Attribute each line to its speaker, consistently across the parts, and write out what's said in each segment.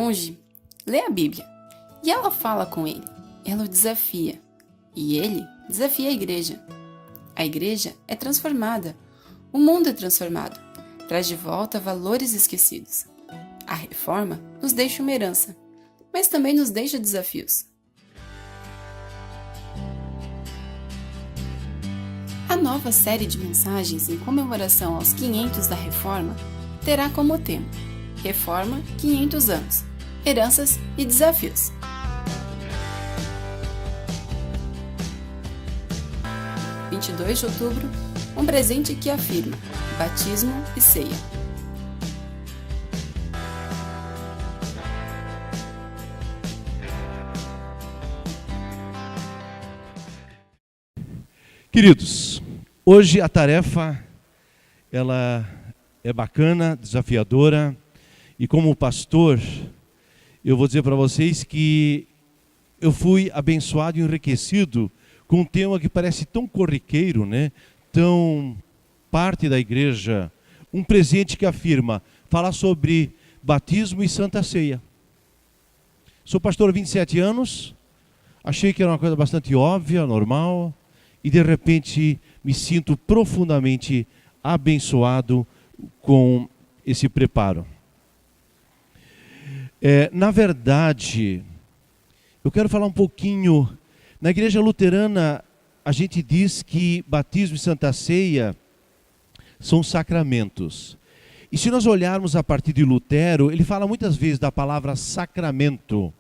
Speaker 1: monge lê a Bíblia e ela fala com ele, ela o desafia e ele desafia a igreja. A igreja é transformada, o mundo é transformado, traz de volta valores esquecidos. A reforma nos deixa uma herança, mas também nos deixa desafios. A nova série de mensagens em comemoração aos 500 da Reforma terá como tema Reforma 500 anos, heranças e desafios. – 22 de outubro, um presente que afirma batismo e ceia.
Speaker 2: Queridos, hoje a tarefa ela é bacana, desafiadora, e como pastor, eu vou dizer para vocês que eu fui abençoado e enriquecido com um tema que parece tão corriqueiro, né? Tão parte da igreja, um presente que afirma, falar sobre batismo e Santa Ceia. Sou pastor há 27 anos, achei que era uma coisa bastante óbvia, normal, e de repente me sinto profundamente abençoado com esse preparo. Na verdade, eu quero falar um pouquinho. Na igreja luterana, a gente diz que batismo e Santa Ceia são sacramentos. E se nós olharmos a partir de Lutero, ele fala muitas vezes da palavra sacramento.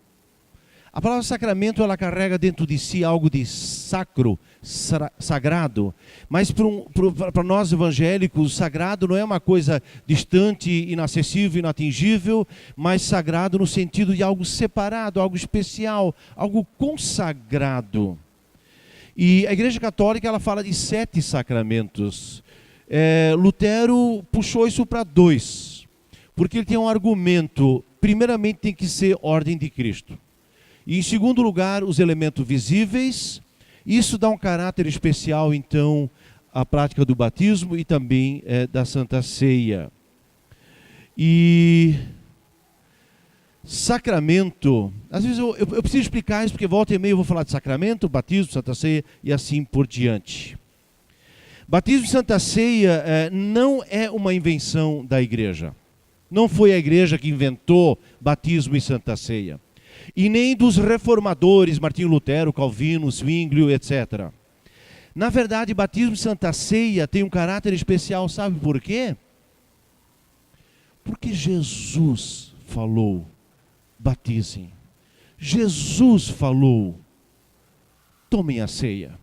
Speaker 2: A palavra sacramento, ela carrega dentro de si algo de sacro, sagrado. Mas para nós evangélicos, sagrado não é uma coisa distante, inacessível, inatingível, mas sagrado no sentido de algo separado, algo especial, algo consagrado. E a Igreja Católica, ela fala de 7 sacramentos. Lutero puxou isso para 2, porque ele tem um argumento. Primeiramente tem que ser ordem de Cristo. E em segundo lugar, os elementos visíveis. Isso dá um caráter especial, então, à prática do batismo e também da Santa Ceia. E sacramento, às vezes eu preciso explicar isso, porque volta e meia eu vou falar de sacramento, batismo, Santa Ceia e assim por diante. Batismo e Santa Ceia não é uma invenção da igreja. Não foi a igreja que inventou batismo e Santa Ceia. E nem dos reformadores, Martinho Lutero, Calvino, Zwinglio, etc. Na verdade, batismo e Santa Ceia tem um caráter especial, sabe por quê? Porque Jesus falou, batizem. Jesus falou, tomem a ceia.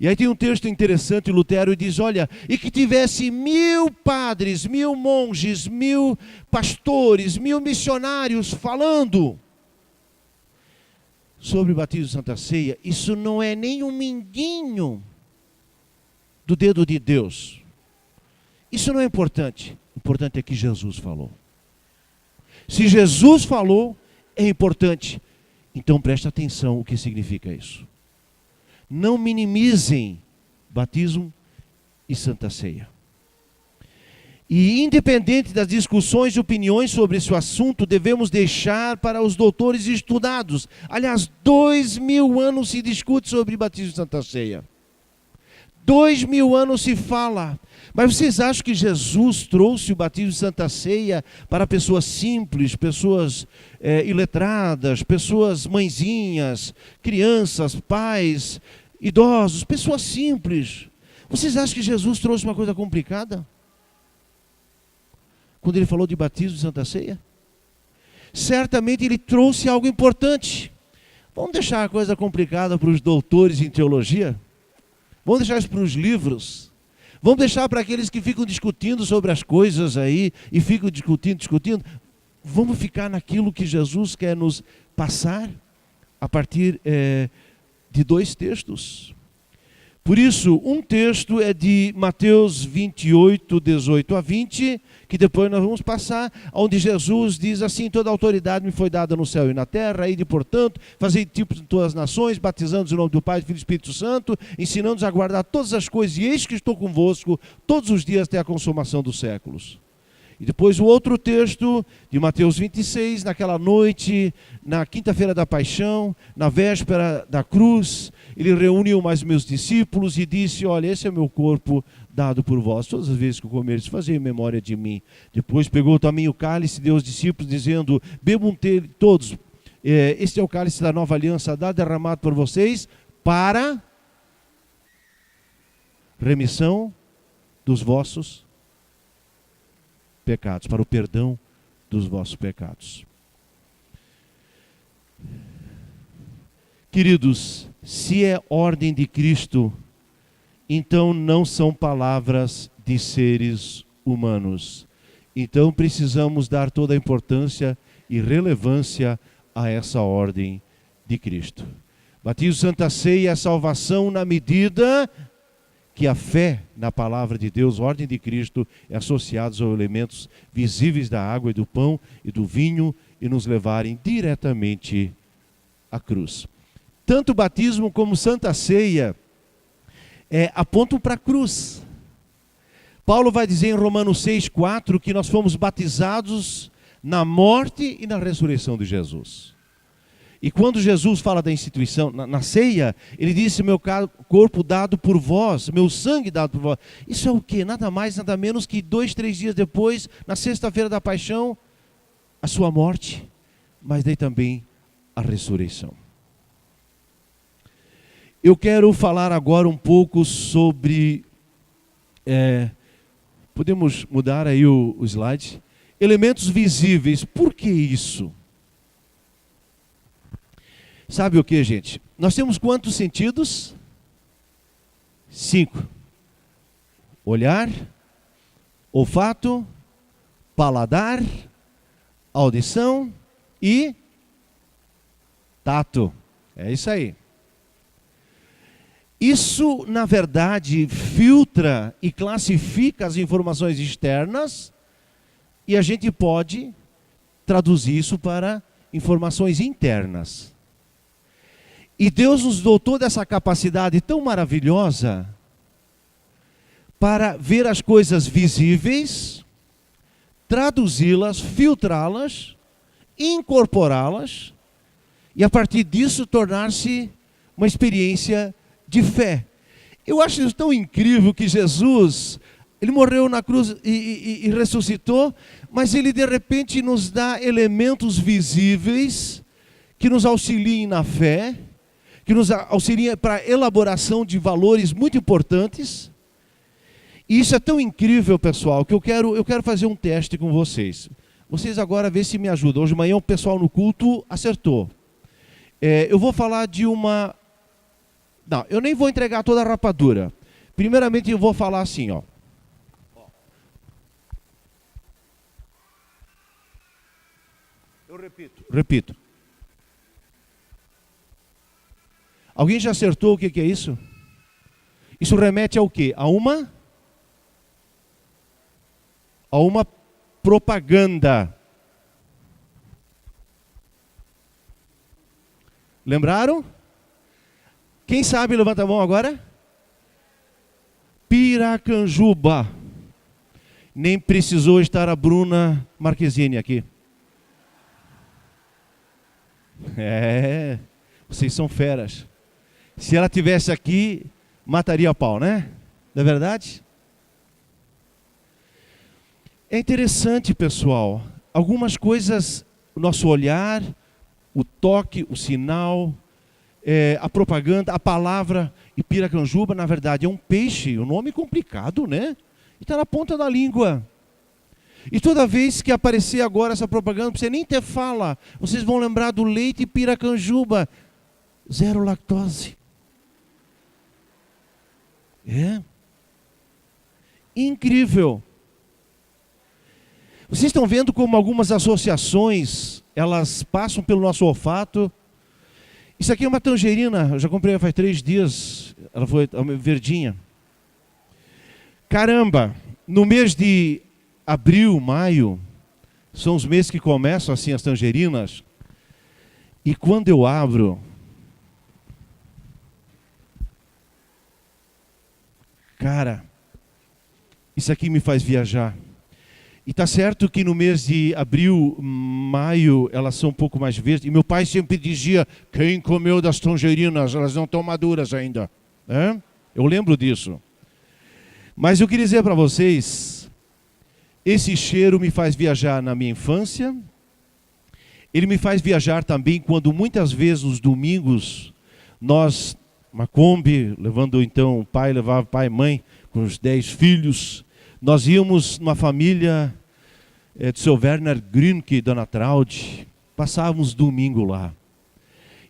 Speaker 2: E aí tem um texto interessante, Lutero diz, olha, e que tivesse 1000 padres, 1000 monges, 1000 pastores, 1000 missionários falando sobre o batismo e Santa Ceia, isso não é nem um minguinho do dedo de Deus. Isso não é importante. O importante é que Jesus falou. Se Jesus falou, é importante. Então preste atenção o que significa isso. Não minimizem batismo e Santa Ceia. E independente das discussões e opiniões sobre esse assunto, devemos deixar para os doutores estudados. Aliás, 2000 anos se discute sobre batismo e Santa Ceia. 2000 anos se fala. Mas vocês acham que Jesus trouxe o batismo e Santa Ceia para pessoas simples, pessoas iletradas, pessoas mãezinhas, crianças, pais, idosos, pessoas simples? Vocês acham que Jesus trouxe uma coisa complicada? Quando ele falou de batismo e Santa Ceia? Certamente ele trouxe algo importante. Vamos deixar a coisa complicada para os doutores em teologia? Vamos deixar isso para os livros? Vamos deixar para aqueles que ficam discutindo sobre as coisas aí e ficam discutindo? Vamos ficar naquilo que Jesus quer nos passar a partir de 2 textos. Por isso, um texto é de Mateus 28, 18 a 20, que depois nós vamos passar, onde Jesus diz assim: toda a autoridade me foi dada no céu e na terra, ide, portanto, fazei discípulos de todas as nações, batizando-os em nome do Pai, do Filho e do Espírito Santo, ensinando-os a guardar todas as coisas, e eis que estou convosco todos os dias até a consumação dos séculos. E depois o outro texto de Mateus 26, naquela noite, na quinta-feira da paixão, na véspera da cruz, ele reuniu mais meus discípulos e disse: olha, esse é o meu corpo dado por vós. Todas as vezes que eu comerdes, fazei em memória de mim. Depois pegou também o cálice e deu aos discípulos, dizendo: bebam todos, este é o cálice da nova aliança, dado derramado por vocês, para remissão dos vossos pecados, para o perdão dos vossos pecados. Queridos, se é ordem de Cristo, então não são palavras de seres humanos. Então precisamos dar toda a importância e relevância a essa ordem de Cristo. Batismo, Santa Ceia, salvação na medida que a fé na palavra de Deus, ordem de Cristo, é associada aos elementos visíveis da água e do pão e do vinho e nos levarem diretamente à cruz. Tanto o batismo como Santa Ceia apontam para a cruz. Paulo vai dizer em Romanos 6,4 que nós fomos batizados na morte e na ressurreição de Jesus. E quando Jesus fala da instituição, na ceia, ele disse: meu corpo dado por vós, meu sangue dado por vós. Isso é o quê? Nada mais, nada menos que 2, 3 dias depois, na sexta-feira da paixão, a sua morte, mas daí também a ressurreição. Eu quero falar agora um pouco sobre, podemos mudar aí o slide, elementos visíveis. Por que isso? Sabe o que, gente? Nós temos quantos sentidos? 5. Olhar, olfato, paladar, audição e tato. É isso aí. Isso, na verdade, filtra e classifica as informações externas e a gente pode traduzir isso para informações internas. E Deus nos dotou dessa capacidade tão maravilhosa para ver as coisas visíveis, traduzi-las, filtrá-las, incorporá-las e a partir disso tornar-se uma experiência de fé. Eu acho isso tão incrível que Jesus, ele morreu na cruz e ressuscitou, mas ele de repente nos dá elementos visíveis que nos auxiliem na fé, que nos auxilia para a elaboração de valores muito importantes. E isso é tão incrível, pessoal, que eu quero fazer um teste com vocês. Vocês agora vê se me ajudam. Hoje de manhã o pessoal no culto acertou. Eu vou falar de uma... Não, eu nem vou entregar toda a rapadura. Primeiramente eu vou falar assim, ó. Eu repito. Alguém já acertou o que é isso? Isso remete ao quê? A uma propaganda. Lembraram? Quem sabe, levanta a mão agora. Piracanjuba. Nem precisou estar a Bruna Marquezine aqui. Vocês são feras. Se ela tivesse aqui, mataria a pau, né? Não é verdade? É interessante, pessoal. Algumas coisas, o nosso olhar, o toque, o sinal, a propaganda, a palavra. E piracanjuba, na verdade, é um peixe, um nome complicado, né? E está na ponta da língua. E toda vez que aparecer agora essa propaganda, não precisa nem ter fala, vocês vão lembrar do leite piracanjuba, 0 lactose. Incrível. Vocês estão vendo como algumas associações, elas passam pelo nosso olfato. Isso aqui é uma tangerina, eu já comprei faz 3 dias, ela foi verdinha. Caramba, no mês de abril, maio, são os meses que começam assim as tangerinas. E quando eu abro, cara, isso aqui me faz viajar. E está certo que no mês de abril, maio, elas são um pouco mais verdes. E meu pai sempre dizia, quem comeu das tangerinas, elas não estão maduras ainda. Eu lembro disso. Mas eu queria dizer para vocês, esse cheiro me faz viajar na minha infância. Ele me faz viajar também quando muitas vezes nos domingos, nós, uma Kombi, levando então o pai, levava pai e mãe com os 10 filhos. Nós íamos numa família de seu Werner Grünke e Dona Traud, passávamos domingo lá.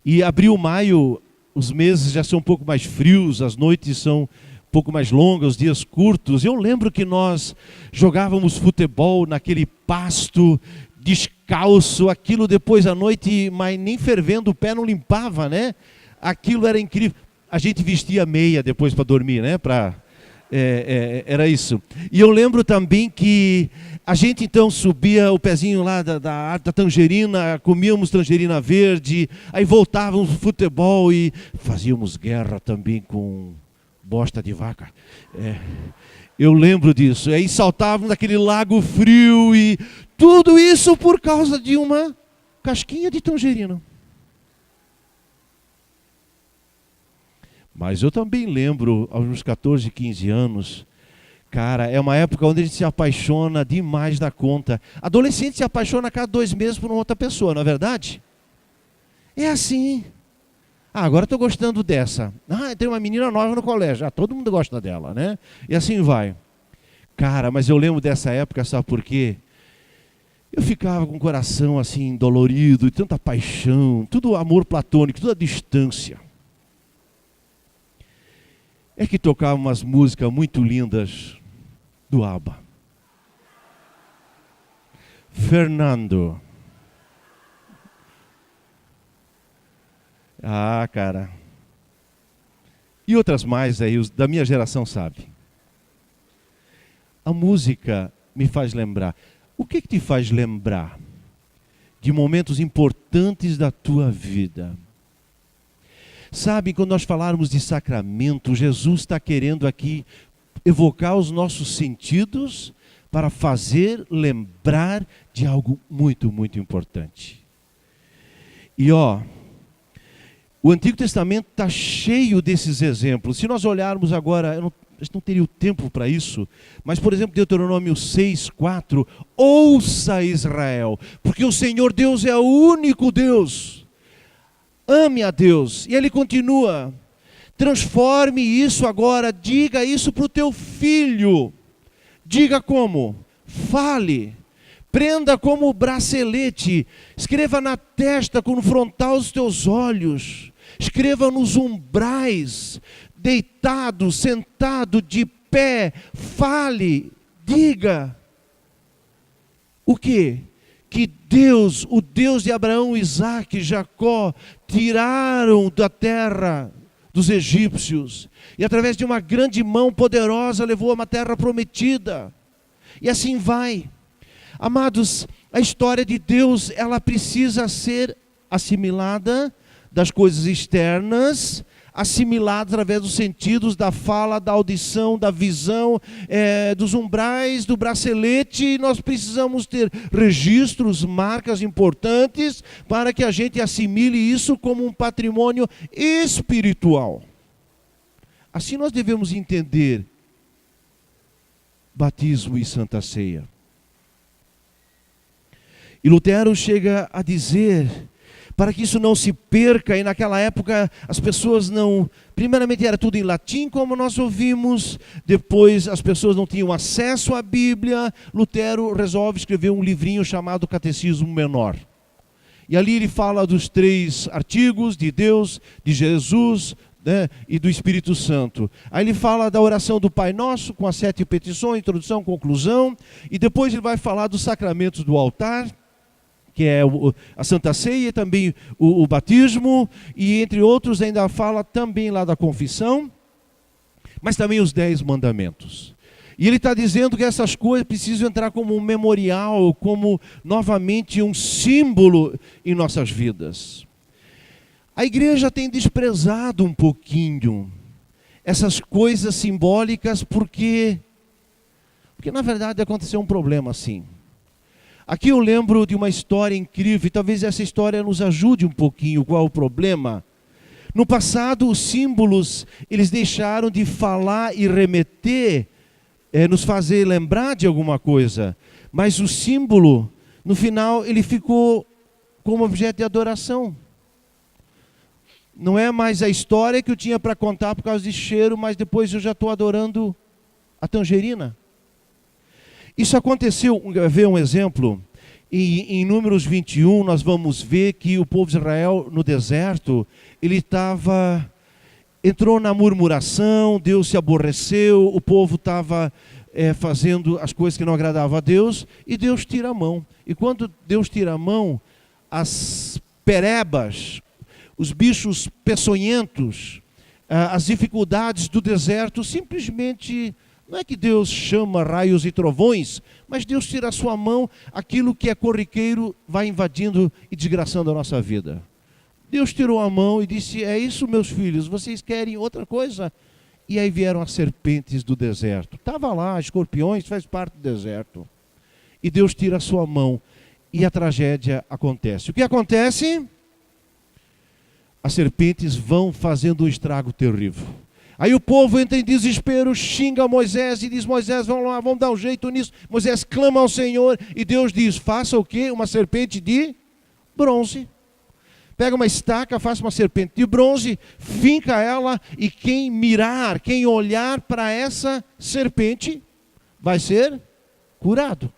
Speaker 2: E abril, maio, os meses já são um pouco mais frios, as noites são um pouco mais longas, os dias curtos. Eu lembro que nós jogávamos futebol naquele pasto descalço, aquilo depois à noite, mas nem fervendo o pé não limpava, né? Aquilo era incrível. A gente vestia meia depois para dormir, né? Era isso. E eu lembro também que a gente então subia o pezinho lá da tangerina, comíamos tangerina verde, aí voltávamos pro futebol e fazíamos guerra também com bosta de vaca. Eu lembro disso. Aí saltávamos naquele lago frio e tudo isso por causa de uma casquinha de tangerina. Mas eu também lembro, aos meus 14, 15 anos, cara, é uma época onde a gente se apaixona demais da conta. Adolescente se apaixona a cada 2 meses por uma outra pessoa, não é verdade? É assim. Agora estou gostando dessa. Tem uma menina nova no colégio. Todo mundo gosta dela, né? E assim vai. Cara, mas eu lembro dessa época, sabe por quê? Eu ficava com o coração assim, dolorido, e tanta paixão, tudo amor platônico, tudo à distância. É que tocava umas músicas muito lindas do ABBA. Fernando. Cara. E outras mais aí, da minha geração sabe. A música me faz lembrar. O que te faz lembrar de momentos importantes da tua vida? Sabe, quando nós falarmos de sacramento, Jesus está querendo aqui evocar os nossos sentidos para fazer lembrar de algo muito, muito importante. E o Antigo Testamento está cheio desses exemplos. Se nós olharmos agora, eu não teria o tempo para isso, mas por exemplo, Deuteronômio 6:4, ouça Israel, porque o Senhor Deus é o único Deus. Ame a Deus. E ele continua, transforme isso agora, diga isso para o teu filho. Diga como? Fale. Prenda como bracelete. Escreva na testa, com o frontal dos teus olhos. Escreva nos umbrais. Deitado, sentado, de pé. Fale. Diga. O quê? Que Deus, o Deus de Abraão, Isaque e Jacó, tiraram da terra dos egípcios. E através de uma grande mão poderosa levou a uma terra prometida. E assim vai. Amados, a história de Deus, ela precisa ser assimilada das coisas externas, assimilada através dos sentidos, da fala, da audição, da visão, dos umbrais, do bracelete. Nós precisamos ter registros, marcas importantes, para que a gente assimile isso como um patrimônio espiritual. Assim nós devemos entender batismo e Santa Ceia. E Lutero chega a dizer, para que isso não se perca, e naquela época as pessoas não... Primeiramente era tudo em latim, como nós ouvimos, depois as pessoas não tinham acesso à Bíblia. Lutero resolve escrever um livrinho chamado Catecismo Menor. E ali ele fala dos 3 artigos de Deus, de Jesus, né, e do Espírito Santo. Aí ele fala da oração do Pai Nosso, com as 7 petições, introdução, conclusão, e depois ele vai falar dos sacramentos do altar, que é a Santa Ceia e também o batismo, e entre outros ainda fala também lá da confissão, mas também os 10 mandamentos. E ele está dizendo que essas coisas precisam entrar como um memorial, como novamente um símbolo em nossas vidas. A igreja tem desprezado um pouquinho essas coisas simbólicas, porque Porque na verdade aconteceu um problema assim. Aqui eu lembro de uma história incrível, e talvez essa história nos ajude um pouquinho. Qual é o problema? No passado, os símbolos, eles deixaram de falar e remeter, nos fazer lembrar de alguma coisa. Mas o símbolo, no final, ele ficou como objeto de adoração. Não é mais a história que eu tinha para contar por causa de cheiro, mas depois eu já estou adorando a tangerina. Isso aconteceu, ver um exemplo, em Números 21 nós vamos ver que o povo de Israel no deserto, ele entrou na murmuração, Deus se aborreceu, o povo estava fazendo as coisas que não agradavam a Deus, e Deus tira a mão. E quando Deus tira a mão, as perebas, os bichos peçonhentos, as dificuldades do deserto, simplesmente, não é que Deus chama raios e trovões, mas Deus tira a sua mão, aquilo que é corriqueiro vai invadindo e desgraçando a nossa vida. Deus tirou a mão e disse, é isso, meus filhos, vocês querem outra coisa? E aí vieram as serpentes do deserto. Estava lá, escorpiões, faz parte do deserto. E Deus tira a sua mão e a tragédia acontece. O que acontece? As serpentes vão fazendo um estrago terrível. Aí o povo entra em desespero, xinga Moisés e diz, Moisés, vamos lá, vamos dar um jeito nisso. Moisés clama ao Senhor e Deus diz, faça o quê? Uma serpente de bronze. Pega uma estaca, faça uma serpente de bronze, finca ela e quem mirar, quem olhar para essa serpente vai ser curado.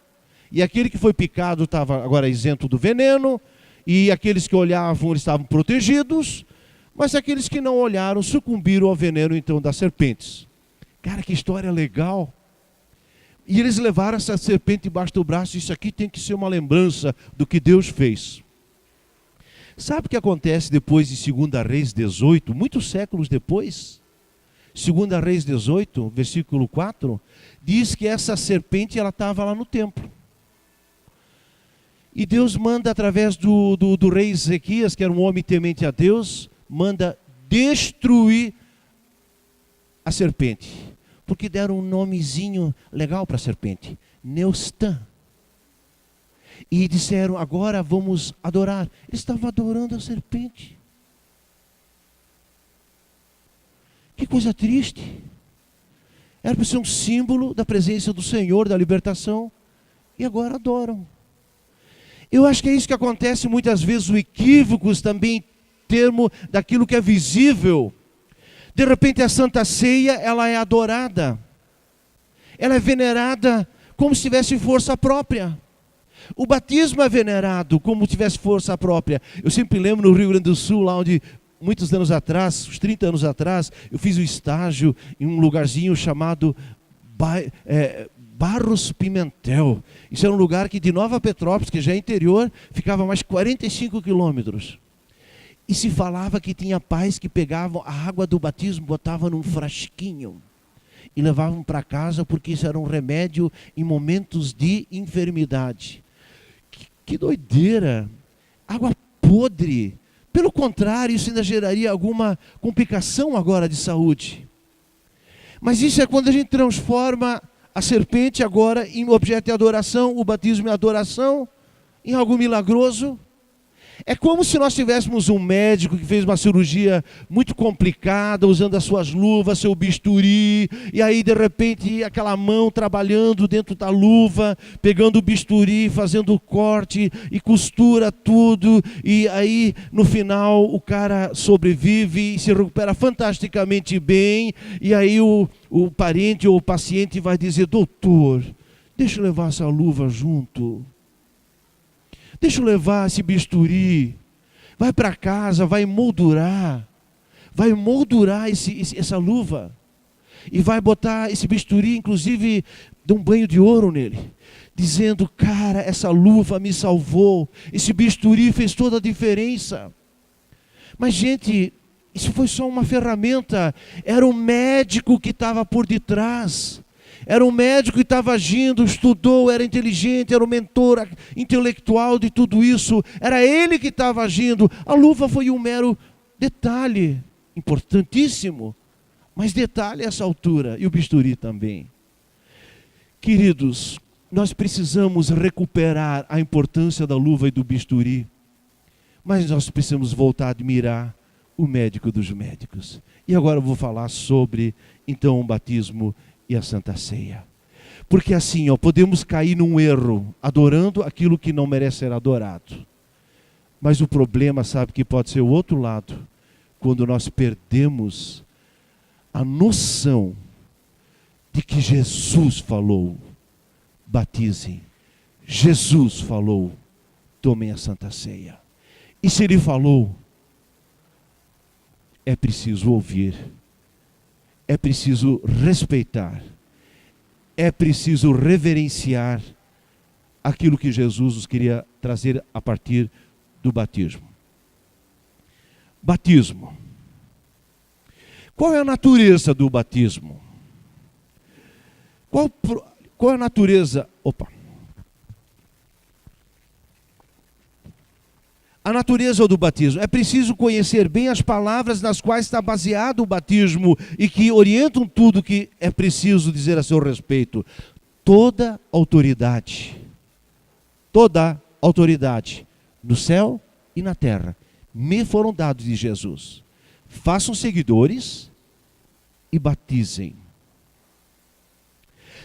Speaker 2: E aquele que foi picado estava agora isento do veneno, e aqueles que olhavam eles estavam protegidos, mas aqueles que não olharam sucumbiram ao veneno então das serpentes. Cara, que história legal. E eles levaram essa serpente debaixo do braço, isso aqui tem que ser uma lembrança do que Deus fez. Sabe o que acontece depois de 2 Reis 18, muitos séculos depois? 2 Reis 18, versículo 4, diz que essa serpente ela estava lá no templo. E Deus manda através do rei Ezequias, que era um homem temente a Deus, manda destruir a serpente. Porque deram um nomezinho legal para a serpente, Neustã. E disseram, agora vamos adorar. Eles estavam adorando a serpente. Que coisa triste. Era para ser um símbolo da presença do Senhor, da libertação. E agora adoram. Eu acho que é isso que acontece muitas vezes, o equívocos também em termo daquilo que é visível. De repente a Santa Ceia, ela é adorada. Ela é venerada como se tivesse força própria. O batismo é venerado como se tivesse força própria. Eu sempre lembro no Rio Grande do Sul, lá onde muitos anos atrás, uns 30 anos atrás, eu fiz um estágio em um lugarzinho chamado Barros Pimentel. Isso era um lugar que de Nova Petrópolis, que já é interior, ficava mais 45 quilômetros. E se falava que tinha pais que pegavam a água do batismo, botavam num frasquinho e levavam para casa porque isso era um remédio em momentos de enfermidade. Que doideira! Água podre. Pelo contrário, isso ainda geraria alguma complicação agora de saúde. Mas isso é quando a gente transforma a serpente agora em objeto de adoração, o batismo em adoração, em algo milagroso. É como se nós tivéssemos um médico que fez uma cirurgia muito complicada, usando as suas luvas, seu bisturi, e aí de repente aquela mão trabalhando dentro da luva, pegando o bisturi, fazendo o corte e costura tudo, e aí no final o cara sobrevive e se recupera fantasticamente bem, e aí o parente ou o paciente vai dizer, doutor, deixa eu levar essa luva junto. Deixa eu levar esse bisturi, vai para casa, vai moldurar essa luva. E vai botar esse bisturi, inclusive, de um banho de ouro nele. Dizendo, cara, essa luva me salvou, esse bisturi fez toda a diferença. Mas gente, isso foi só uma ferramenta, era o médico que estava por detrás. Era um médico que estava agindo, estudou, era inteligente, era o mentor intelectual de tudo isso. Era ele que estava agindo. A luva foi um mero detalhe, importantíssimo, mas detalhe a essa altura, e o bisturi também. Queridos, nós precisamos recuperar a importância da luva e do bisturi, mas nós precisamos voltar a admirar o médico dos médicos. E agora eu vou falar sobre, então, o batismo e a Santa Ceia. Porque assim, podemos cair num erro, adorando aquilo que não merece ser adorado. Mas o problema, sabe, que pode ser o outro lado, quando nós perdemos a noção de que Jesus falou, batizem. Jesus falou, tomem a Santa Ceia. E se Ele falou, é preciso ouvir, é preciso respeitar, é preciso reverenciar aquilo que Jesus nos queria trazer a partir do batismo. Batismo. Qual é a natureza do batismo? Qual é a natureza? A natureza do batismo. É preciso conhecer bem as palavras nas quais está baseado o batismo e que orientam tudo que é preciso dizer a seu respeito. Toda autoridade no céu e na terra me foram dados de Jesus. Façam seguidores e batizem.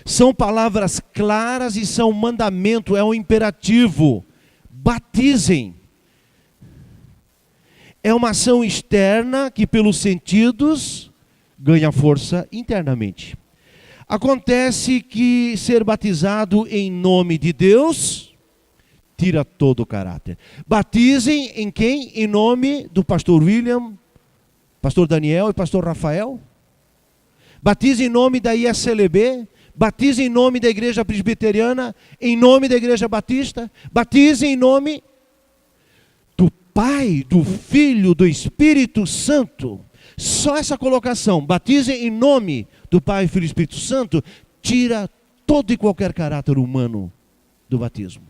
Speaker 2: São palavras claras e são mandamento, é um imperativo. Batizem. É uma ação externa que pelos sentidos ganha força internamente. Acontece que ser batizado em nome de Deus tira todo o caráter. Batizem em quem? Em nome do pastor William, pastor Daniel e pastor Rafael. Batizem em nome da ISLB. Batizem em nome da Igreja Presbiteriana, em nome da Igreja Batista. Batizem em nome do Pai, do Filho, do Espírito Santo. Só essa colocação, batizem em nome do Pai, Filho e Espírito Santo, tira todo e qualquer caráter humano do batismo.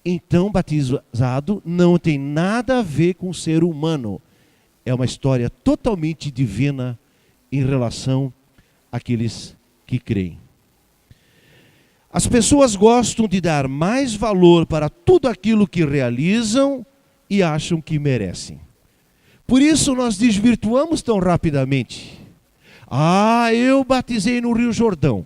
Speaker 2: Então, batizado não tem nada a ver com o ser humano. É uma história totalmente divina em relação àqueles que creem. As pessoas gostam de dar mais valor para tudo aquilo que realizam e acham que merecem. Por isso nós desvirtuamos tão rapidamente. Eu batizei no Rio Jordão.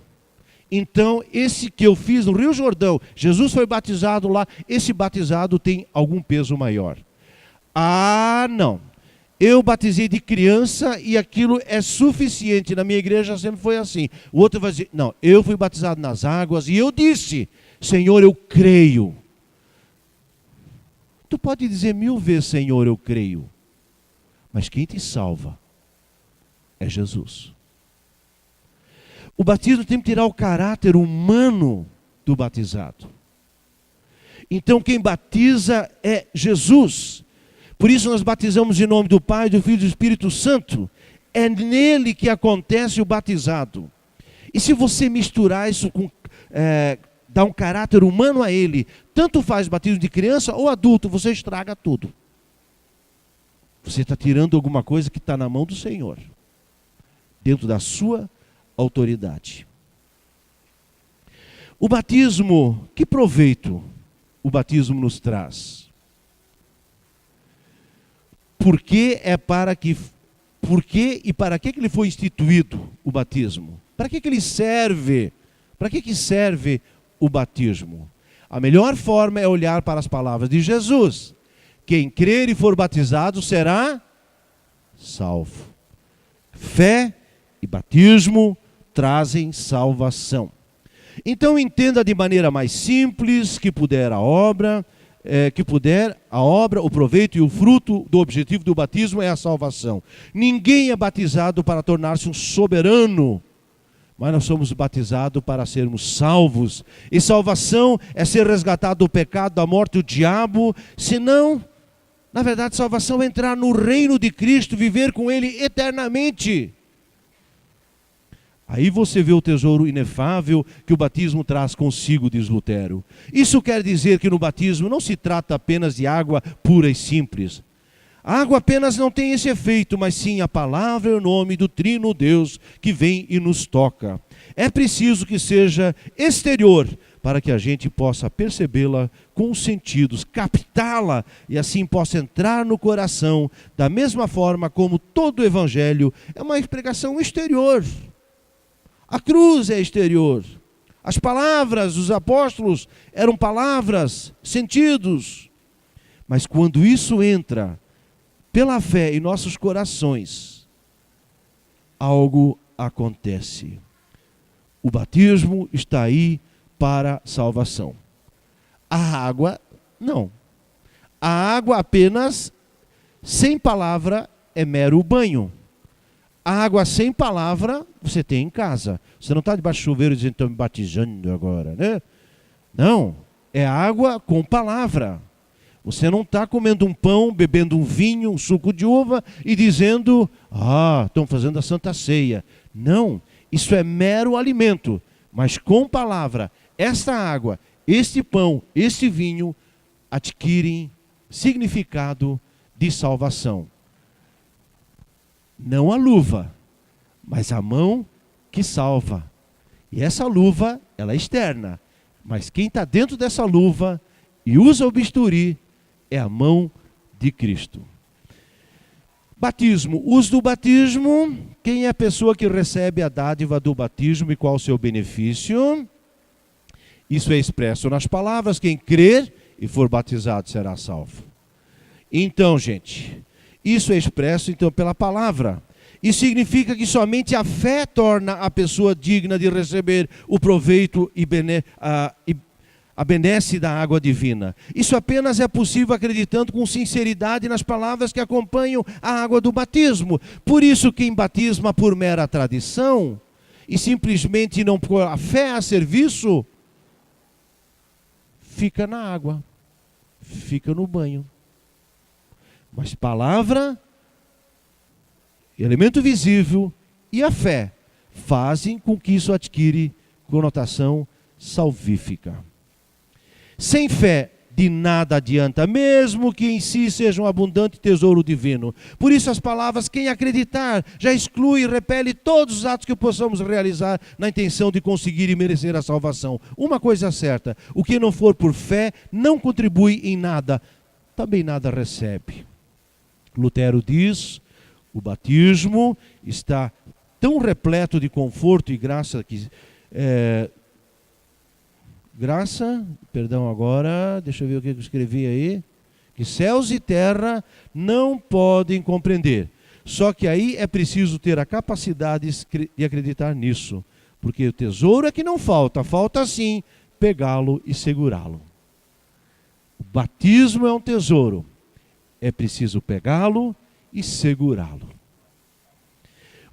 Speaker 2: Então, esse que eu fiz no Rio Jordão, Jesus foi batizado lá, esse batizado tem algum peso maior. Não. Eu batizei de criança e aquilo é suficiente. Na minha igreja sempre foi assim. O outro vai dizer, não, eu fui batizado nas águas e eu disse, Senhor, eu creio. Tu pode dizer 1000 vezes, Senhor, eu creio. Mas quem te salva é Jesus. O batismo tem que tirar o caráter humano do batizado. Então quem batiza é Jesus. Por isso nós batizamos em nome do Pai, do Filho e do Espírito Santo. É nele que acontece o batizado. E se você misturar isso com, dar um caráter humano a ele, tanto faz batismo de criança ou adulto, você estraga tudo. Você está tirando alguma coisa que está na mão do Senhor, dentro da sua autoridade. O batismo, que proveito o batismo nos traz? Por que e para que ele foi instituído o batismo? Para que ele serve? Para que serve o batismo? A melhor forma é olhar para as palavras de Jesus. Quem crer e for batizado será salvo. Fé e batismo trazem salvação. Então entenda de maneira mais simples que puder a obra, o proveito e o fruto do objetivo do batismo é a salvação. Ninguém é batizado para tornar-se um soberano, mas nós somos batizados para sermos salvos. E salvação é ser resgatado do pecado, da morte, do diabo. Senão, na verdade, salvação é entrar no reino de Cristo, viver com Ele eternamente. Aí você vê o tesouro inefável que o batismo traz consigo, diz Lutero. Isso quer dizer que no batismo não se trata apenas de água pura e simples. A água apenas não tem esse efeito, mas sim a palavra e o nome do Trino Deus que vem e nos toca. é preciso que seja exterior, para que a gente possa percebê-la com os sentidos, captá-la e assim possa entrar no coração, da mesma forma como todo o Evangelho é uma pregação exterior. A cruz é exterior. As palavras dos apóstolos eram palavras, sentidos. Mas quando isso entra pela fé em nossos corações, algo acontece. O batismo está aí para salvação. A água, não. A água apenas, sem palavra, é mero banho. A água sem palavra, você tem em casa. Você não está debaixo do chuveiro dizendo, estou me batizando agora, né? Não, é água com palavra. Você não está comendo um pão, bebendo um vinho, um suco de uva e dizendo, estão fazendo a Santa Ceia. Não, isso é mero alimento, mas com palavra. Esta água, este pão, este vinho adquirem significado de salvação. Não a luva, mas a mão que salva. E essa luva, ela é externa, mas quem está dentro dessa luva e usa o bisturi é a mão de Cristo. Batismo. Uso do batismo. Quem é a pessoa que recebe a dádiva do batismo e qual o seu benefício? Isso é expresso nas palavras. Quem crer e for batizado será salvo. Então, gente, isso é expresso então pela palavra. Isso significa que somente a fé torna a pessoa digna de receber o proveito e a benesse da água divina. Isso apenas é possível acreditando com sinceridade nas palavras que acompanham a água do batismo. Por isso, quem batisma por mera tradição e simplesmente não pôr a fé a serviço, fica na água, fica no banho. Mas palavra, elemento visível e a fé fazem com que isso adquire conotação salvífica. Sem fé, de nada adianta, mesmo que em si seja um abundante tesouro divino. Por isso as palavras, quem acreditar, já exclui e repele todos os atos que possamos realizar na intenção de conseguir e merecer a salvação. Uma coisa certa, o que não for por fé não contribui em nada, também nada recebe. Lutero diz, o batismo está tão repleto de conforto e graça que... deixa eu ver o que eu escrevi aí, que céus e terra não podem compreender. Só que aí é preciso ter a capacidade de acreditar nisso, porque o tesouro é que não falta, falta sim pegá-lo e segurá-lo. O batismo é um tesouro, é preciso pegá-lo e segurá-lo.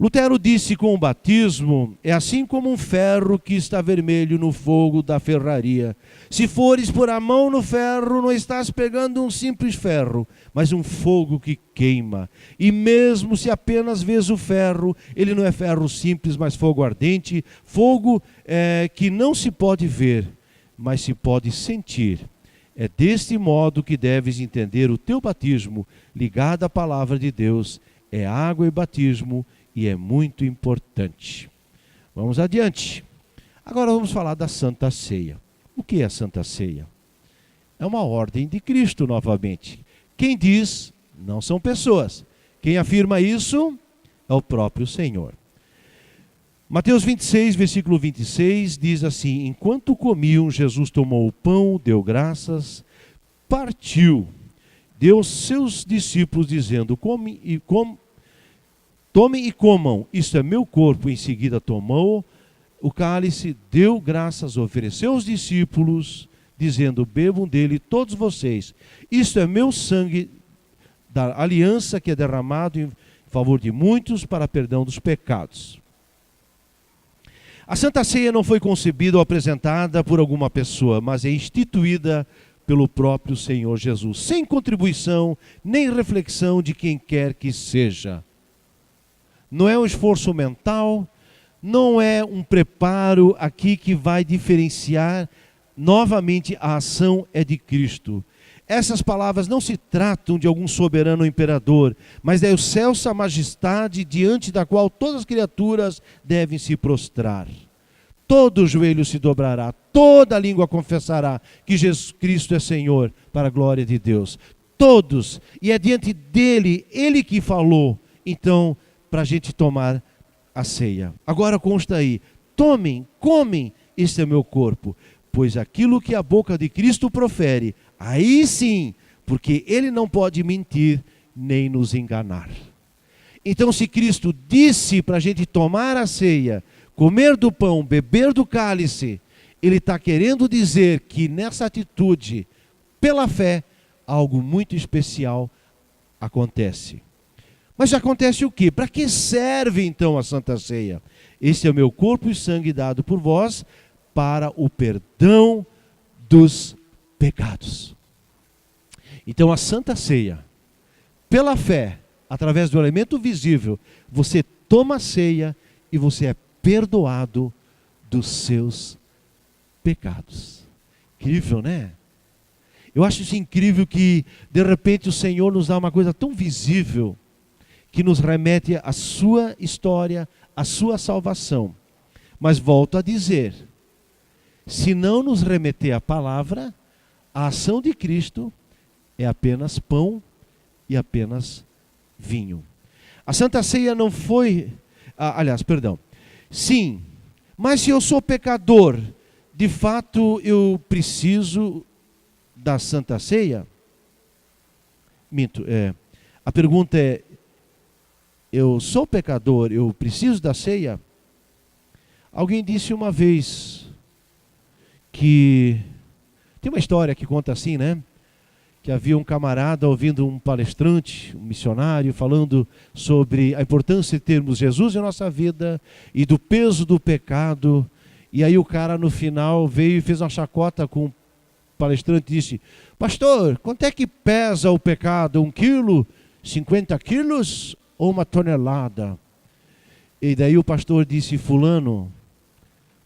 Speaker 2: Lutero disse com o batismo, é assim como um ferro que está vermelho no fogo da ferraria. Se fores pôr a mão no ferro, não estás pegando um simples ferro, mas um fogo que queima. E mesmo se apenas vês o ferro, ele não é ferro simples, mas fogo ardente, fogo que não se pode ver, mas se pode sentir. É deste modo que deves entender o teu batismo, ligado à palavra de Deus. É água e batismo, e é muito importante. Vamos adiante. Agora vamos falar da Santa Ceia. O que é a Santa Ceia? É uma ordem de Cristo novamente. Quem diz, não são pessoas. Quem afirma isso é o próprio Senhor. Mateus 26, versículo 26, diz assim, enquanto comiam, Jesus tomou o pão, deu graças, partiu, deu aos seus discípulos, dizendo, tomem e comam, isto é meu corpo. Em seguida tomou o cálice, deu graças, ofereceu aos discípulos, dizendo, bebam dele todos vocês. Isto é meu sangue da aliança que é derramado em favor de muitos para perdão dos pecados. A Santa Ceia não foi concebida ou apresentada por alguma pessoa, mas é instituída pelo próprio Senhor Jesus, sem contribuição nem reflexão de quem quer que seja. Não é um esforço mental, não é um preparo aqui que vai diferenciar. Novamente, a ação é de Cristo. Essas palavras não se tratam de algum soberano imperador, mas da excelsa majestade diante da qual todas as criaturas devem se prostrar. todo joelho se dobrará, toda língua confessará que Jesus Cristo é Senhor, para a glória de Deus. Todos, e é diante dele, ele que falou, então, para a gente tomar a ceia. Agora consta aí, tomem, comem, este é meu corpo, pois aquilo que a boca de Cristo profere, aí sim, porque ele não pode mentir, nem nos enganar. Então, se Cristo disse para a gente tomar a ceia, comer do pão, beber do cálice, ele está querendo dizer que nessa atitude, pela fé, algo muito especial acontece. Mas acontece o quê? Para que serve então a Santa Ceia? Este é o meu corpo e sangue dado por vós para o perdão dos pecados. Então a Santa Ceia, pela fé, através do elemento visível, você toma a ceia e você é perdoado dos seus pecados. Incrível, né? Eu acho isso incrível que, de repente, o Senhor nos dá uma coisa tão visível que nos remete à sua história, à sua salvação. Mas volto a dizer, se não nos remeter à palavra, a ação de Cristo é apenas pão e apenas vinho. A Santa Ceia não foi... Sim, mas se eu sou pecador, de fato eu preciso da Santa Ceia? A pergunta é, eu sou pecador, eu preciso da ceia? Alguém disse uma vez que... Tem uma história que conta assim, né? Que havia um camarada ouvindo um palestrante, um missionário, falando sobre a importância de termos Jesus em nossa vida e do peso do pecado. E aí o cara no final veio e fez uma chacota com o palestrante e disse: pastor, quanto é que pesa o pecado? 1 quilo? 50 quilos? Ou 1 tonelada? E daí o pastor disse: fulano,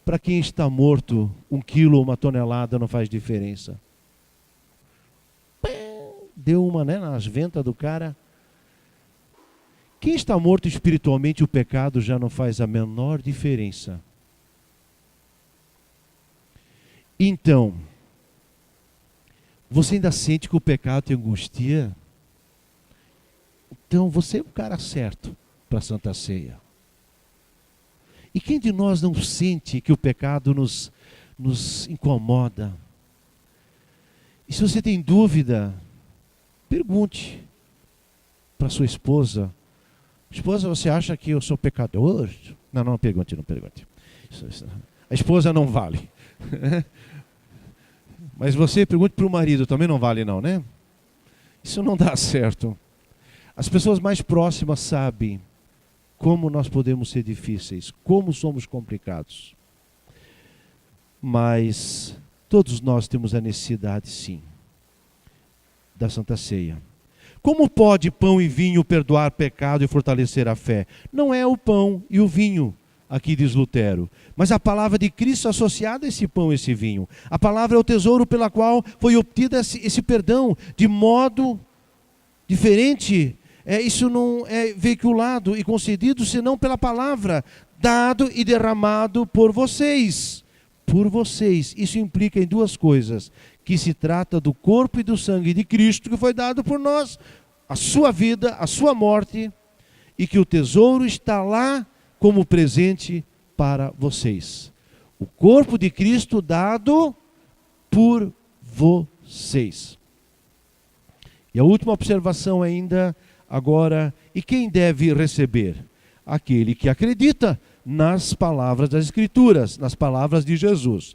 Speaker 2: para quem está morto, 1 quilo ou 1 tonelada não faz diferença. Deu uma, né, nas ventas do cara. Quem está morto espiritualmente, o pecado já não faz a menor diferença. Então, você ainda sente que o pecado te angustia? Então você é o cara certo para a Santa Ceia. E quem de nós não sente que o pecado nos incomoda? E se você tem dúvida, pergunte para sua esposa: esposa, você acha que eu sou pecador? Não pergunte. A esposa não vale. Mas você pergunte para o marido, também não vale não, né? Isso não dá certo. As pessoas mais próximas sabem como nós podemos ser difíceis, como somos complicados. Mas todos nós temos a necessidade, sim, da Santa Ceia. Como pode pão e vinho perdoar pecado e fortalecer a fé? Não é o pão e o vinho, aqui diz Lutero, mas a palavra de Cristo associada a esse pão e esse vinho. A palavra é o tesouro pela qual foi obtido esse perdão de modo diferente. Isso não é veiculado e concedido senão pela palavra, dado e derramado por vocês. Por vocês. Isso implica em duas coisas: que se trata do corpo e do sangue de Cristo que foi dado por nós, a sua vida, a sua morte, e que o tesouro está lá como presente para vocês. O corpo de Cristo dado por vocês. E a última observação ainda agora: e quem deve receber? Aquele que acredita nas palavras das Escrituras, nas palavras de Jesus.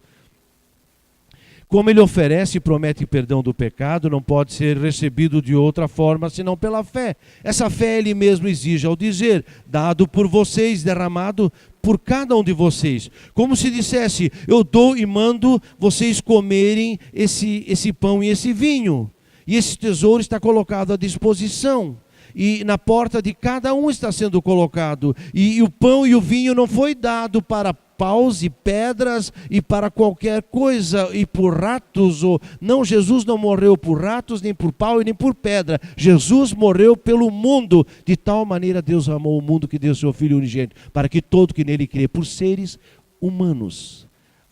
Speaker 2: Como ele oferece e promete perdão do pecado, não pode ser recebido de outra forma senão pela fé. Essa fé ele mesmo exige ao dizer: dado por vocês, derramado por cada um de vocês. Como se dissesse: eu dou e mando vocês comerem esse pão e esse vinho. E esse tesouro está colocado à disposição. E na porta de cada um está sendo colocado. E o pão e o vinho não foi dado para paus e pedras e para qualquer coisa e por ratos. Não, Jesus não morreu por ratos, nem por pau e nem por pedra. Jesus morreu pelo mundo. De tal maneira Deus amou o mundo que deu seu Filho unigênito, para que todo que nele crê, por seres humanos.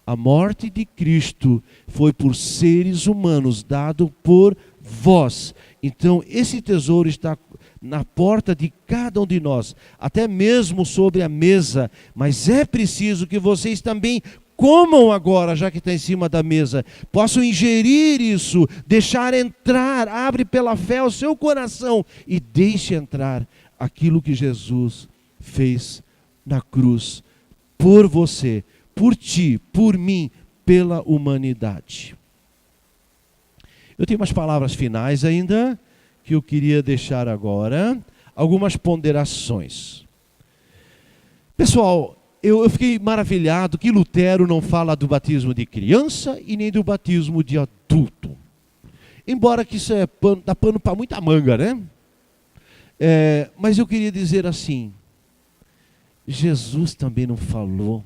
Speaker 2: A morte de Cristo foi por seres humanos, dado por vós. Então, esse tesouro está na porta de cada um de nós, até mesmo sobre a mesa. Mas é preciso que vocês também comam agora, já que está em cima da mesa. Possam ingerir isso, deixar entrar, abre pela fé o seu coração e deixe entrar aquilo que Jesus fez na cruz por você, por ti, por mim, pela humanidade. Eu tenho umas palavras finais ainda, que eu queria deixar agora, algumas ponderações. Pessoal, eu fiquei maravilhado que Lutero não fala do batismo de criança e nem do batismo de adulto. Embora que isso dá pano para muita manga, né? Mas eu queria dizer assim, Jesus também não falou.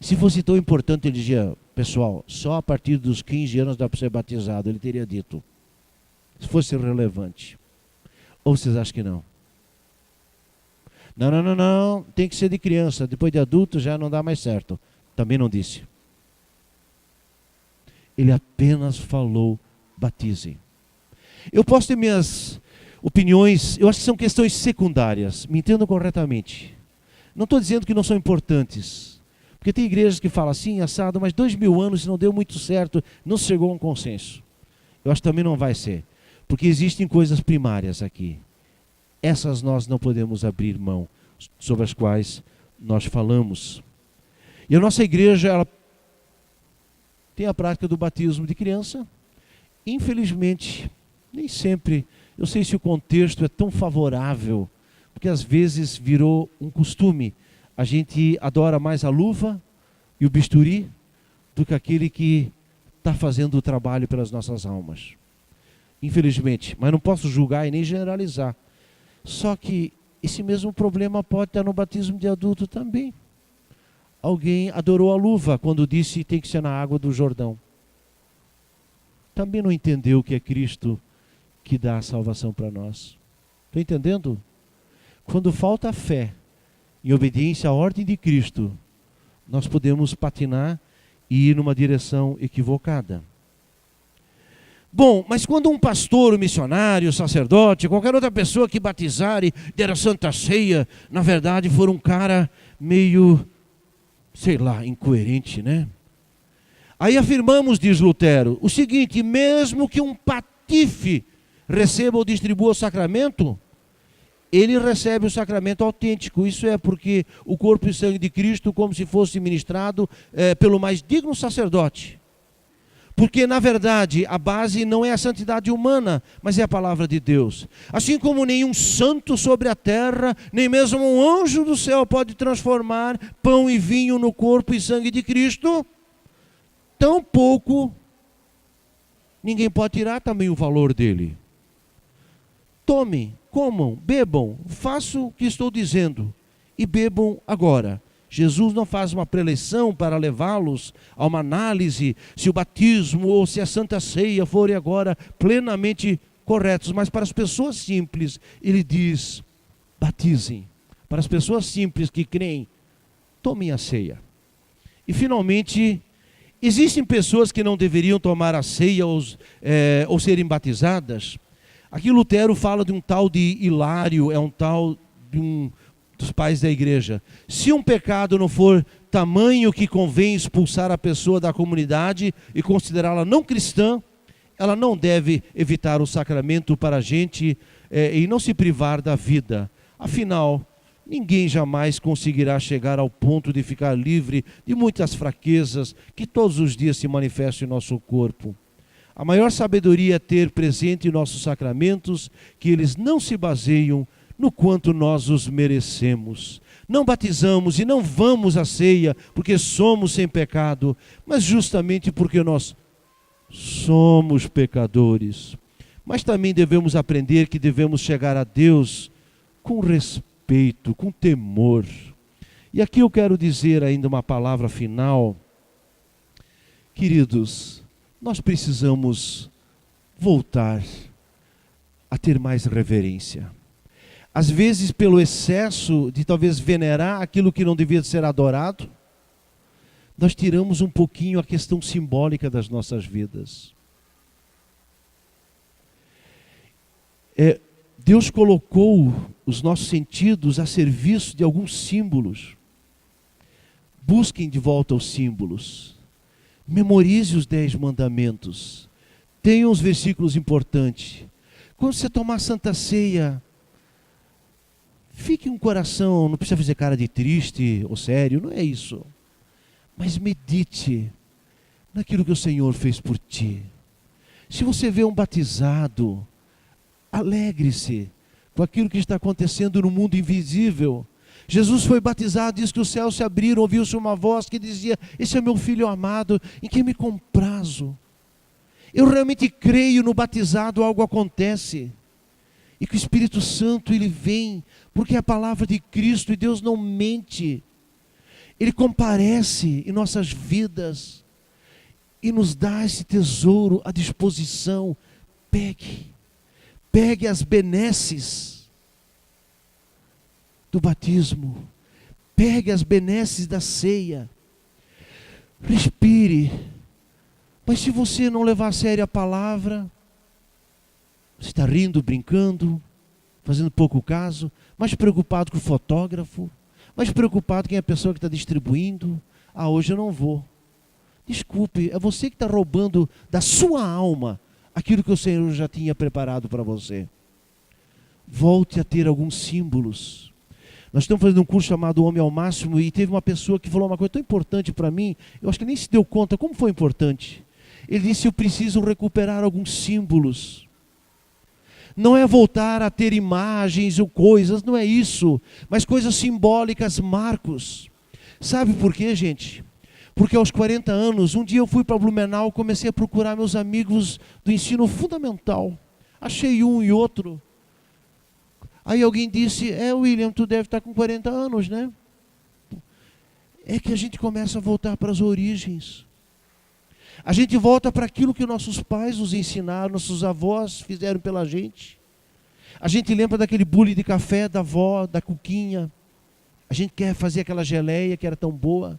Speaker 2: Se fosse tão importante, ele dizia, pessoal, só a partir dos 15 anos dá para ser batizado, ele teria dito. Se fosse relevante. Ou vocês acham que não? Não, tem que ser de criança, depois de adulto já não dá mais certo. Também não disse. Ele apenas falou, batizem. Eu posso ter minhas opiniões, eu acho que são questões secundárias, me entendam corretamente. Não estou dizendo que não são importantes. Porque tem igrejas que falam assim, assado, mas 2000 anos não deu muito certo, não se chegou a um consenso. Eu acho que também não vai ser. Porque existem coisas primárias aqui. Essas nós não podemos abrir mão, sobre as quais nós falamos. E a nossa igreja, ela tem a prática do batismo de criança. Infelizmente, nem sempre, eu sei se o contexto é tão favorável, porque às vezes virou um costume. A gente adora mais a luva e o bisturi do que aquele que está fazendo o trabalho pelas nossas almas. Infelizmente, mas não posso julgar e nem generalizar. Só que esse mesmo problema pode estar no batismo de adulto também. Alguém adorou a luva quando disse que tem que ser na água do Jordão. Também não entendeu que é Cristo que dá a salvação para nós. Está entendendo? Quando falta fé, em obediência à ordem de Cristo, nós podemos patinar e ir numa direção equivocada. Bom, mas quando um pastor, um missionário, sacerdote, qualquer outra pessoa que batizar e der a Santa Ceia, na verdade for um cara meio, sei lá, incoerente, né? Aí afirmamos, diz Lutero, o seguinte, mesmo que um patife receba ou distribua o sacramento, ele recebe o sacramento autêntico. Isso é porque o corpo e sangue de Cristo, como se fosse ministrado pelo mais digno sacerdote. Porque, na verdade, a base não é a santidade humana, mas é a palavra de Deus. Assim como nenhum santo sobre a terra, nem mesmo um anjo do céu pode transformar pão e vinho no corpo e sangue de Cristo, tampouco ninguém pode tirar também o valor dele. Tomem, comam, bebam, façam o que estou dizendo e bebam agora. Jesus não faz uma preleção para levá-los a uma análise se o batismo ou se a Santa Ceia forem agora plenamente corretos, mas para as pessoas simples, ele diz, batizem. Para as pessoas simples que creem, tomem a ceia. E finalmente, existem pessoas que não deveriam tomar a ceia ou serem batizadas. Aqui Lutero fala de um tal de Hilário, é um tal de dos pais da igreja. Se um pecado não for tamanho que convém expulsar a pessoa da comunidade e considerá-la não cristã, ela não deve evitar o sacramento para a gente e não se privar da vida. Afinal, ninguém jamais conseguirá chegar ao ponto de ficar livre de muitas fraquezas que todos os dias se manifestam em nosso corpo. A maior sabedoria é ter presente em nossos sacramentos que eles não se baseiam no quanto nós os merecemos. Não batizamos e não vamos à ceia porque somos sem pecado, mas justamente porque nós somos pecadores. Mas também devemos aprender que devemos chegar a Deus com respeito, com temor. E aqui eu quero dizer ainda uma palavra final. Queridos, nós precisamos voltar a ter mais reverência. Às vezes pelo excesso de talvez venerar aquilo que não devia ser adorado, nós tiramos um pouquinho a questão simbólica das nossas vidas. Deus colocou os nossos sentidos a serviço de alguns símbolos. Busquem de volta os símbolos. Memorize os 10 mandamentos. Tenha uns versículos importantes. Quando você tomar a Santa Ceia, fique um coração, não precisa fazer cara de triste ou sério, não é isso. Mas medite naquilo que o Senhor fez por ti. Se você vê um batizado, alegre-se com aquilo que está acontecendo no mundo invisível. Jesus foi batizado, diz que os céus se abriram, ouviu-se uma voz que dizia: esse é meu filho amado, em quem me comprazo. Eu realmente creio no batizado, algo acontece. E que o Espírito Santo, ele vem, porque é a palavra de Cristo e Deus não mente. Ele comparece em nossas vidas e nos dá esse tesouro à disposição. Pegue as benesses do batismo. Pegue as benesses da ceia. Respire. Mas se você não levar a sério a palavra, você está rindo, brincando, fazendo pouco caso, mais preocupado com o fotógrafo, mais preocupado com a pessoa que está distribuindo. Hoje eu não vou. Desculpe, é você que está roubando da sua alma aquilo que o Senhor já tinha preparado para você. Volte a ter alguns símbolos. Nós estamos fazendo um curso chamado Homem ao Máximo e teve uma pessoa que falou uma coisa tão importante para mim, eu acho que nem se deu conta como foi importante. Ele disse: eu preciso recuperar alguns símbolos. Não é voltar a ter imagens ou coisas, não é isso, mas coisas simbólicas, marcos. Sabe por quê, gente? Porque aos 40 anos, um dia eu fui para Blumenau, comecei a procurar meus amigos do ensino fundamental. Achei um e outro. Aí alguém disse: William, tu deve estar com 40 anos, né? É que a gente começa a voltar para as origens. A gente volta para aquilo que nossos pais nos ensinaram, nossos avós fizeram pela gente. A gente lembra daquele bule de café da avó, da cuquinha. A gente quer fazer aquela geleia que era tão boa.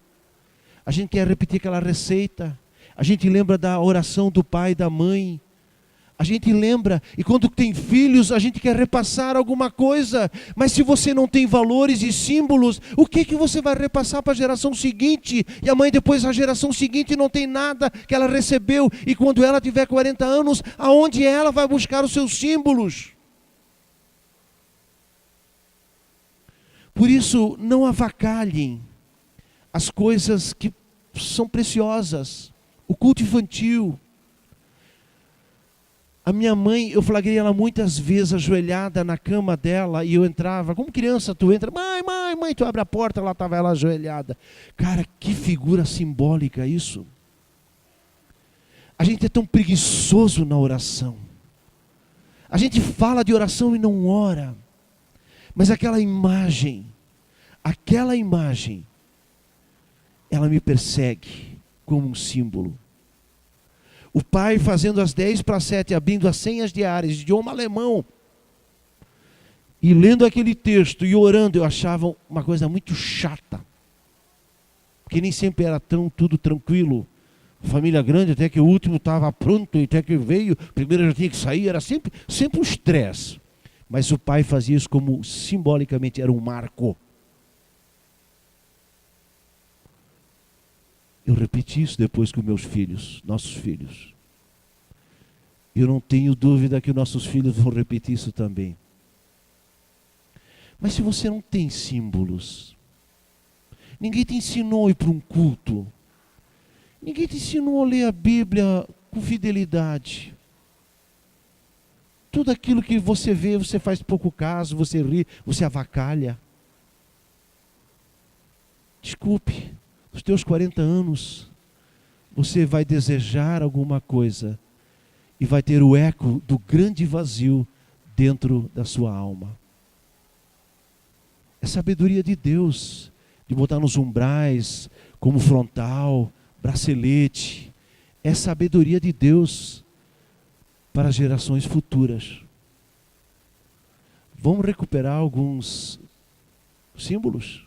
Speaker 2: A gente quer repetir aquela receita. A gente lembra da oração do pai e da mãe. A gente lembra, e quando tem filhos, a gente quer repassar alguma coisa. Mas se você não tem valores e símbolos, o que você vai repassar para a geração seguinte? E a mãe depois, a geração seguinte, não tem nada que ela recebeu. E quando ela tiver 40 anos, aonde ela vai buscar os seus símbolos? Por isso, não avacalhem as coisas que são preciosas. O culto infantil. A minha mãe, eu flagrei ela muitas vezes ajoelhada na cama dela e eu entrava, como criança tu entra, mãe, tu abre a porta, lá estava ela ajoelhada. Cara, que figura simbólica isso. A gente é tão preguiçoso na oração. A gente fala de oração e não ora. Mas aquela imagem, ela me persegue como um símbolo. O pai fazendo as 10:07, abrindo as senhas diárias, idioma alemão, e lendo aquele texto e orando, eu achava uma coisa muito chata. Porque nem sempre era tudo tranquilo. Família grande, até que o último estava pronto, até que veio, primeiro já tinha que sair, era sempre um estresse. Mas o pai fazia isso como simbolicamente era um marco. Eu repeti isso depois com meus filhos, nossos filhos. Eu não tenho dúvida que nossos filhos vão repetir isso também. Mas se você não tem símbolos, ninguém te ensinou a ir para um culto, ninguém te ensinou a ler a Bíblia com fidelidade. Tudo aquilo que você vê, você faz pouco caso, você ri, você avacalha. Desculpe, nos teus 40 anos, você vai desejar alguma coisa e vai ter o eco do grande vazio dentro da sua alma. É sabedoria de Deus, de botar nos umbrais, como frontal, bracelete. É sabedoria de Deus para as gerações futuras. Vamos recuperar alguns símbolos?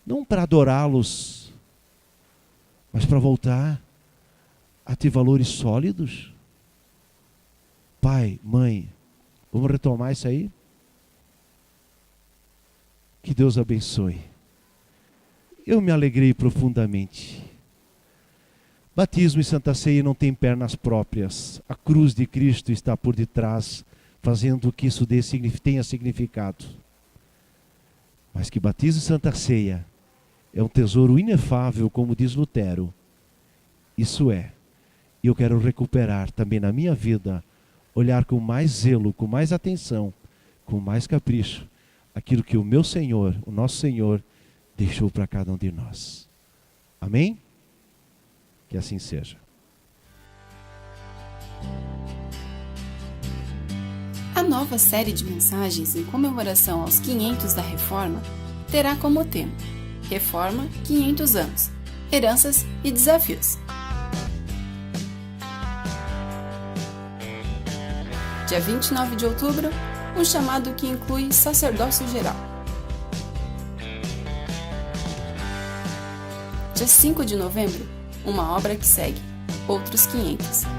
Speaker 2: Não para adorá-los, mas para voltar a ter valores sólidos. Pai, mãe, vamos retomar isso aí? Que Deus abençoe. Eu me alegrei profundamente. Batismo e Santa Ceia não tem pernas próprias. A cruz de Cristo está por detrás, fazendo que isso tenha significado. Mas que batismo e Santa Ceia é um tesouro inefável, como diz Lutero. Isso é. E eu quero recuperar também na minha vida, olhar com mais zelo, com mais atenção, com mais capricho, aquilo que o meu Senhor, o nosso Senhor, deixou para cada um de nós. Amém? Que assim seja.
Speaker 1: A nova série de mensagens em comemoração aos 500 da Reforma terá como tema Reforma 500 anos, heranças e desafios. Dia 29 de outubro, um chamado que inclui sacerdócio geral. Dia 5 de novembro, uma obra que segue, outros 500.